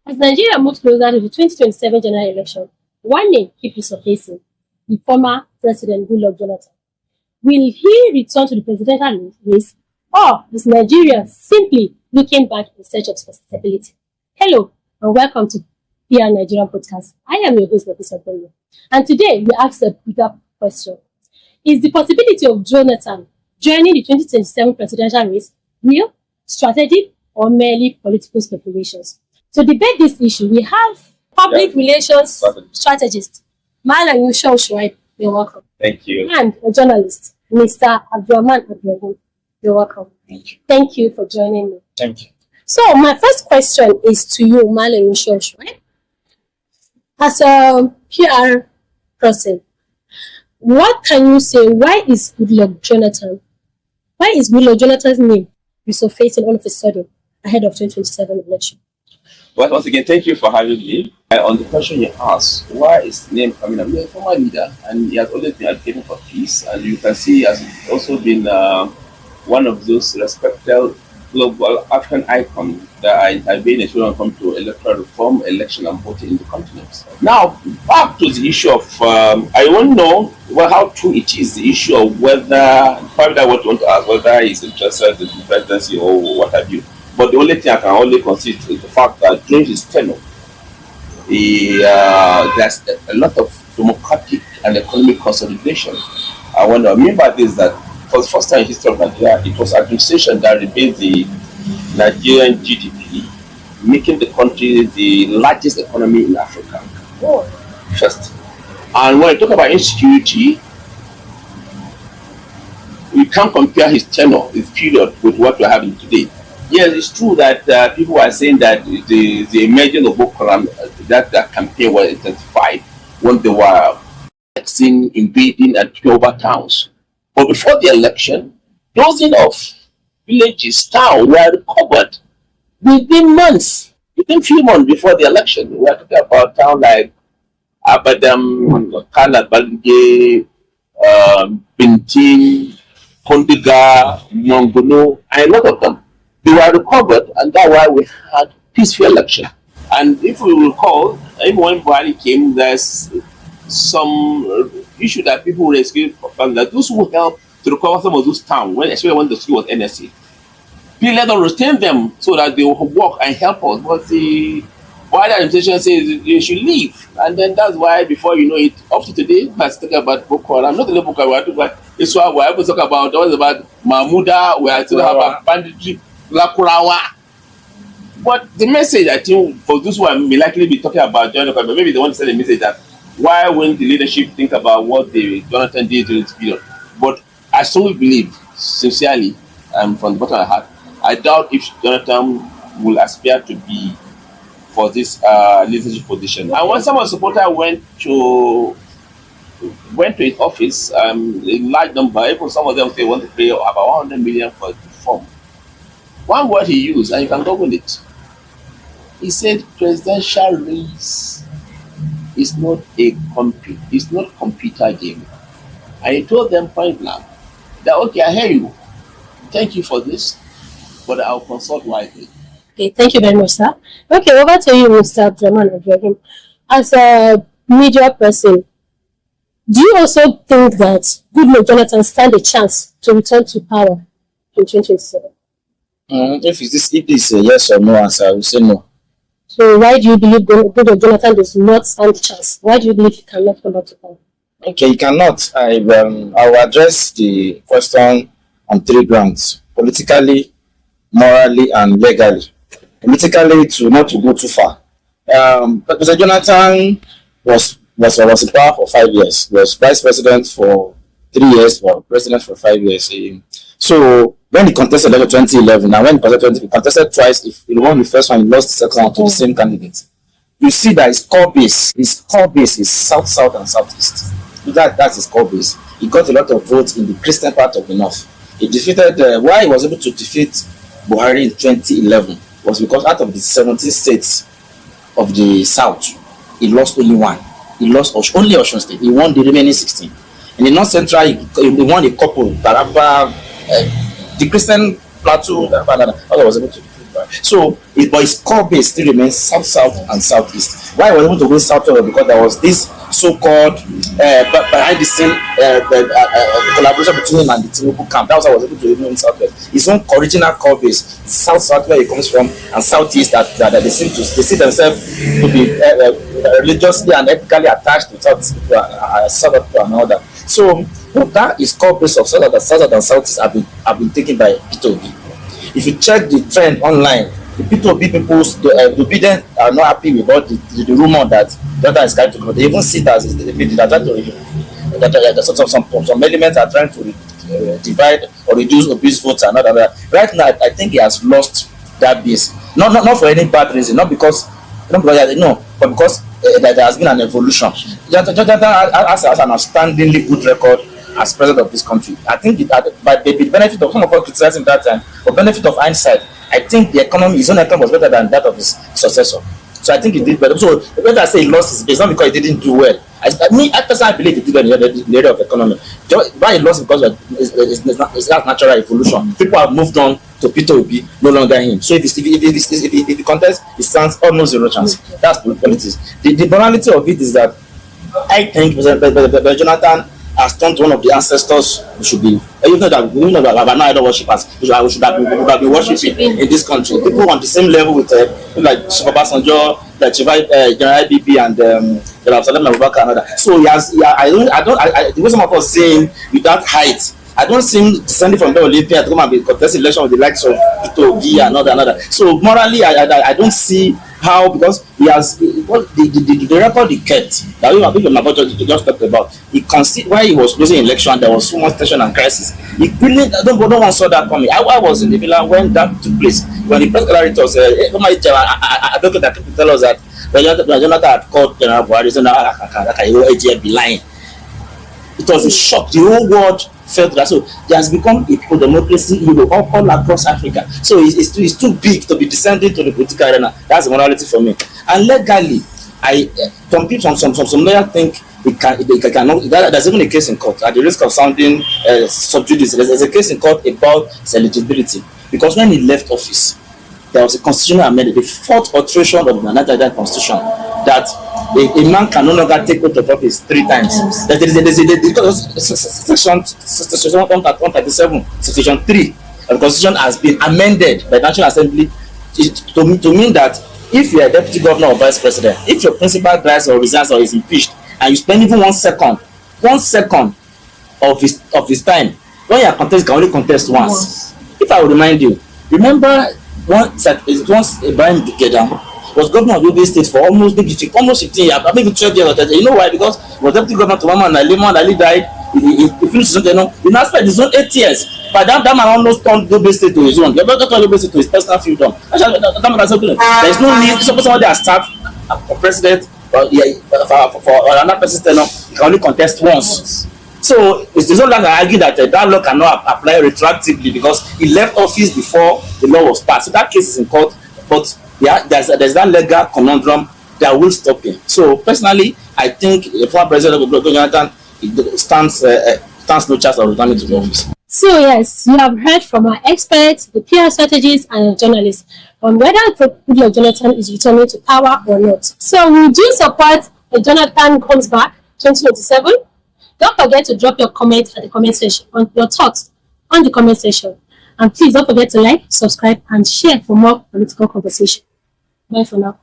As Nigeria moves closer to the 2027 general election, one name keeps resurfacing: the former President Goodluck Jonathan. Will he return to the presidential race, or is Nigeria simply looking back in search of stability? Hello, and welcome to PRNigeria Podcast. I am your host, Nafisat Bello, and today we ask a bigger question. Is the possibility of Jonathan joining the 2027 presidential race real, strategic, or merely political speculations? To debate this issue, we have public relations strategist, Yushau Shuaib. You're welcome. Thank you. And a journalist, Mr. Abdulrahman. You're welcome. Thank you. Thank you for joining me. Thank you. So my first question is to you, Yushau Shuaib. As a PR person, what can you say? Why is Goodluck Jonathan's name resurfacing all of a sudden ahead of 2027 election? Well, once again, thank you for having me. On the question you asked, why is the name coming up? He's a former leader, and he has always been advocating for peace. And you can see he has also been one of those respected global African icons that are intervening when it comes to electoral reform, election, and voting in the continent. Now, back to the issue of, I don't know how true it is, the issue of whether, probably what you want to ask, whether he's interested in the presidency or what have you. But the only thing I can only consider is the fact that during his tenure, there's a lot of democratic and economic consolidation. I want to remember this, that for the first time in history of Nigeria, it was administration that rebased the Nigerian GDP, making the country the largest economy in Africa. First. And when I talk about insecurity, we can't compare his tenure, his period, with what we're having today. Yes, it's true that people are saying that the emergence of Boko Haram, that campaign was intensified when they were invading and taking over towns. But before the election, dozens of villages, towns were recovered within months, within few months before the election. We are talking about towns like Abadam, Kala, Balge, Bintin, Kondiga, Mongono, and a lot of them. They were recovered, and that's why we had peaceful election. And if we recall, even when Buhari came, there's some issue that people rescued from that those who helped to recover some of those towns, especially when the school was NSC, we let them retain them so that they will work and help us. But the Buhari administration says they should leave, and then that's why before you know it, up to today, let's talk about Boko Haram. Not only Boko Haram, we're talking about Yushau, we're able to talk about Mahmuda, we're to have a banditry. But the message, I think, for those who are likely be talking about Jonathan, maybe they want to send a message that why wouldn't the leadership think about what the Jonathan did during this period? But I strongly believe, sincerely, and from the bottom of my heart, I doubt if Jonathan will aspire to be for this leadership position. And when some of the supporters went to his office, a large number, even some of them say want to pay about 100 million for the form. One word he used, and you can Google it. He said, "Presidential race is not computer game." And he told them point blank that, okay, I hear you. Thank you for this, but I'll consult wisely. Okay, thank you very much, sir. Okay, over to you, Mr. Abdulrahman. As a media person, do you also think that Goodluck Jonathan stand a chance to return to power in 2027? If it is a yes or no answer, I will say no. So why do you believe Goodluck Jonathan does not stand a chance? Why do you believe he cannot come back to power? Okay, he cannot. I will address the question on three grounds: politically, morally, and legally. Politically, not to go too far. But President Jonathan was in power for 5 years. He was vice president for 3 years, or president for 5 years. So when he contested in 2011, and when he contested twice, if he won the first one, he lost the second one to the same candidate. You see that his core base is south, south, and southeast. That's his core base. He got a lot of votes in the Christian part of the north. He defeated. Why he was able to defeat Buhari in 2011 was because out of the 17 states of the south, he lost only one. He lost only Osun State. He won the remaining 16. In the north central, he won a couple. Taraba, the Christian plateau. I was able to defeat So, but its core base still remains south and southeast. Why I was able to go south because there was this so-called behind the scene collaboration between him and the Tinubu camp. That was how I was able to even southwest. His own original core base, south where he comes from, and southeast that they see themselves to be religiously and ethically attached to south people and all that. So that is core base of south and southeast have been taken by P2B. If you check the trend online, the P2B people, the obedient are not happy with all the rumor that Jonathan is trying to go. They even see it as they are trying to some elements are trying to divide or reduce obese votes and all that. Right now, I think he has lost that base. Not for any bad reason, not because but because there has been an evolution. Jonathan has an outstandingly good record as president of this country. I think by the benefit of some of us criticizing that time, for benefit of hindsight, I think his own economy was better than that of his successor. So I think he did better. So when I say he lost his base, not because he didn't do well. I personally believe he did well in the area of economy. Why he lost because it's not natural evolution. People have moved on to P2B, no longer him. So if he contests, he stands almost zero chance. That's politics. The morality of it is that I think President Jonathan has turned to one of the ancestors we should be. Even though that we know that we are not idol worshippers, we should have been worshiping in this country. People on the same level with like Obasanjo, like General IBB and Abdulrahman and other. So the way some of us saying without height, I don't see him descending from the Olympia to come and be contesting election with the likes of Itogi and another. So morally, I don't see how, because he has the record he kept that we my budget just talked about. He considered why he was losing election. There was so much tension and crisis. He really no one saw that coming. I was in the villa when that took place. When the press gallery was I don't think that people tell us that Jonathan had called General Buhari saying that be lying. It was a shock. The whole world felt that. So there has become a democracy all across Africa. So it's too big to be descending to the political arena. That's the morality for me. And legally, some lawyers think it cannot. There's even a case in court. At the risk of sounding subjudice, there's a case in court about his eligibility, because when he left office, there was a constitutional amendment, the fourth alteration of the Nigerian constitution, that a man can no longer take oath of office 3 times. That there is section 137, section 3 of the constitution has been amended by the National Assembly to mean that if you are a deputy governor or vice president, if your principal dies or resigns or is impeached, and you spend even 1 second of his time, when you are contesting, you can only contest once. If I will remind you, remember once Ibrahim Dugeda was governor of Yobe State for almost 15 years, maybe 12 years or 30. You know why? Because he was deputy governor to Mama and Ali died. He finished his own. He now spent his own 8 years. But that man almost turned Yobe State to his own. He not turned Yobe State to his personal freedom. There is no need. Somebody has started for president for another person. He can only contest once. So it's no longer argue that that law cannot apply retroactively because he left office before the law was passed. So that case is in court, but there's that legal conundrum that will stop him. So personally, I think the former President Goodluck Jonathan stands no chance of returning to the office. So yes, you have heard from our experts, the PR strategists and journalists on whether Goodluck Jonathan is returning to power or not. So would you support that Jonathan comes back 2027? Don't forget to drop your comments at the comment section, on your thoughts on the comment section. And please don't forget to like, subscribe, and share for more political conversation. Bye for now.